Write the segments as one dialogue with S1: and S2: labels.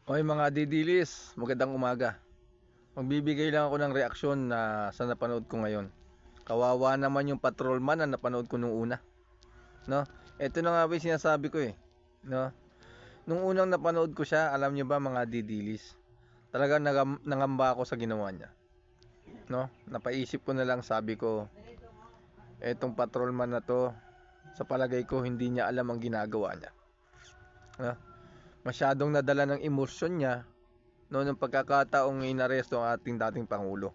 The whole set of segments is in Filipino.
S1: Okay mga didilis, magandang umaga. Magbibigay lang ako ng reaksyon na sa napanood ko ngayon. Kawawa naman yung patrolman na napanood ko nung una, no? Ito na nga ba yung sinasabi ko eh, no? Nung unang napanood ko siya, alam niyo ba mga didilis, talagang nangamba ako sa ginawa niya, no? Napaisip ko na lang, sabi ko, etong patrolman na to, sa palagay ko hindi niya alam ang ginagawa niya, no? Masyadong nadala ng emosyon niya no nung pagkakataong inaresto ang ating dating pangulo,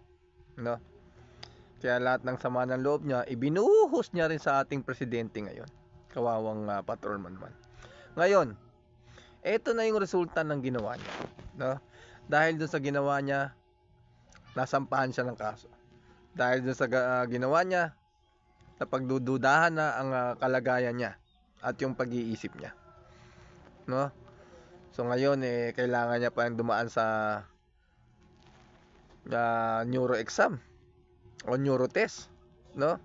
S1: no? Kaya lahat ng sama ng loob niya ibinuhos niya rin sa ating presidente ngayon. Kawawang patrolman man. Ngayon, eto na yung resulta ng ginawa niya, no? Dahil dun sa ginawa niya, nasampahan siya ng kaso. Dahil dun sa ginawa niya, napagdududahan na ang kalagayan niya at yung pag-iisip niya, no? So ngayon kailangan niya pa dumaan sa neuro exam o neuro test, no?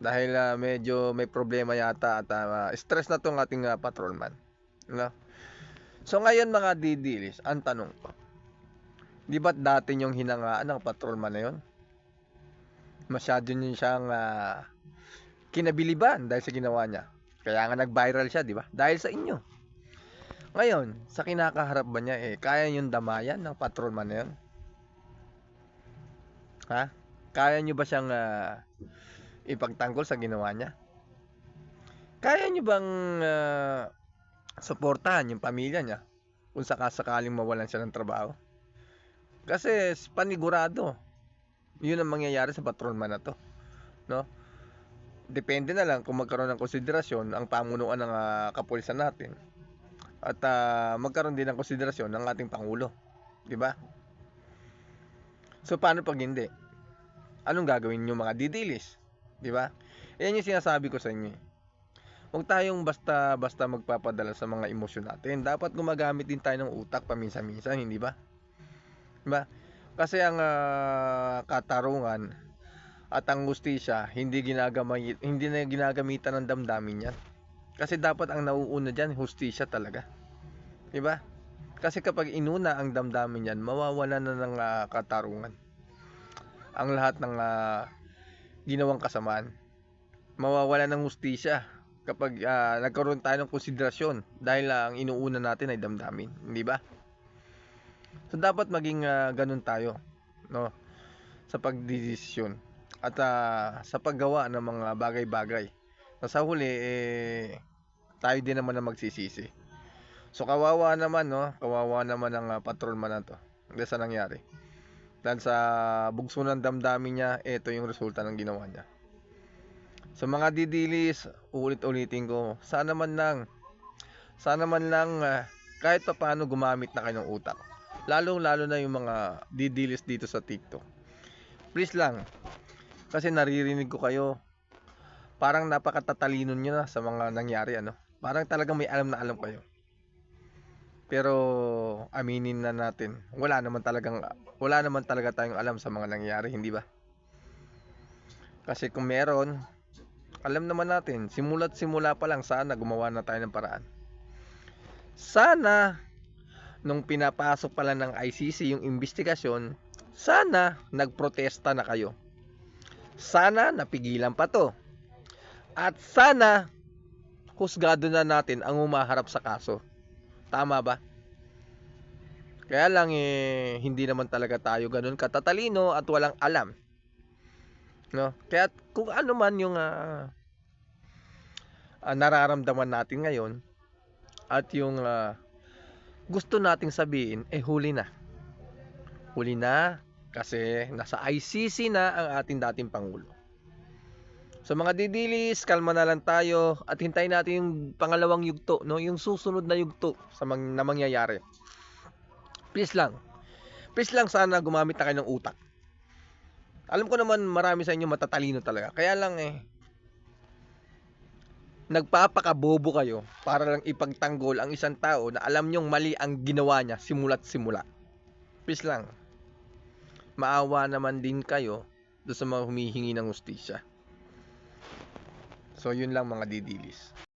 S1: Dahil medyo may problema yata at stress na tong ating patrolman, no? So ngayon mga didilis, ang tanong ko, di ba't dati yung hinangaan ng patrolman na yon? Masyado nyo siyang kinabiliban dahil sa ginawa niya. Kaya nga nag-viral siya, di ba? Dahil sa inyo. Ngayon, sa kinakaharap ba niya kaya yung damayan ng patrolman na yon? Ha? Kaya nyo ba siyang ipagtanggol sa ginawa niya? Kaya nyo bang suportahan yung pamilya niya kung sakasakaling mawalan siya ng trabaho? Kasi panigurado, yun ang mangyayari sa patrolman na to, no? Depende na lang kung magkaroon ng konsiderasyon ang pamunuan ng kapulisan natin at magkaroon din ng konsiderasyon ng ating pangulo, di ba? So paano pag hindi? Anong gagawin niyo mga didilis? Di ba? Yan yung sinasabi ko sa inyo. Huwag tayong basta magpapadala sa mga emosyon natin. Dapat gumagamit din tayo ng utak paminsan-minsan, hindi ba? Di ba? Kasi ang katarungan at ang hustisya hindi na ginagamitan ng damdamin yan. Kasi dapat ang nauuna diyan hustisya talaga. Di ba? Kasi kapag inuna ang damdamin yan, mawawala na ng katarungan ang lahat ng ginawang kasamaan. Mawawala ng hustisya kapag nagkaroon tayo ng konsiderasyon dahil ang inuuna natin ay damdamin, hindi ba? So dapat maging ganun tayo, no, sa pagdedesisyon at sa paggawa ng mga bagay-bagay. Sa huli tayo din naman ang magsisisi. So kawawa naman, no, kawawa naman ang patrolman na to. Dahil sa nangyari. Dahil sa bugso ng damdamin niya, ito yung resulta ng ginawa niya. So mga didilis, ulit-ulitin ko, sana man lang kahit pa paano gumamit na kayo ng utak. Lalo na yung mga didilis dito sa TikTok. Please lang, kasi naririnig ko kayo, parang napakatatalino niyo na sa mga nangyari, ano? Parang talagang may alam na alam kayo. Pero aminin na natin, wala naman talaga tayong alam sa mga nangyari, hindi ba? Kasi kung meron, alam naman natin, simula't simula pa lang sana gumawa na tayo ng paraan. Sana nung pinapasok pa lang ng ICC yung investigasyon, sana nagprotesta na kayo. Sana napigilan pa to. At sana husgado na natin ang humaharap sa kaso. Tama ba? Kaya lang hindi naman talaga tayo ganun katatalino at walang alam, no? Kaya kung ano man yung nararamdaman natin ngayon at yung gusto nating sabihin, huli na. Huli na kasi nasa ICC na ang ating dating pangulo. So mga didilis, kalma na lang tayo at hintayin natin yung pangalawang yugto, no? Yung susunod na yugto na mangyayari. Please lang sana gumamit na kayo ng utak. Alam ko naman marami sa inyo matatalino talaga. Kaya lang nagpapakabobo kayo para lang ipagtanggol ang isang tao na alam nyong mali ang ginawa niya simula't simula. Please lang, maawa naman din kayo doon sa mga humihingi ng hustisya. So yun lang mga didilis.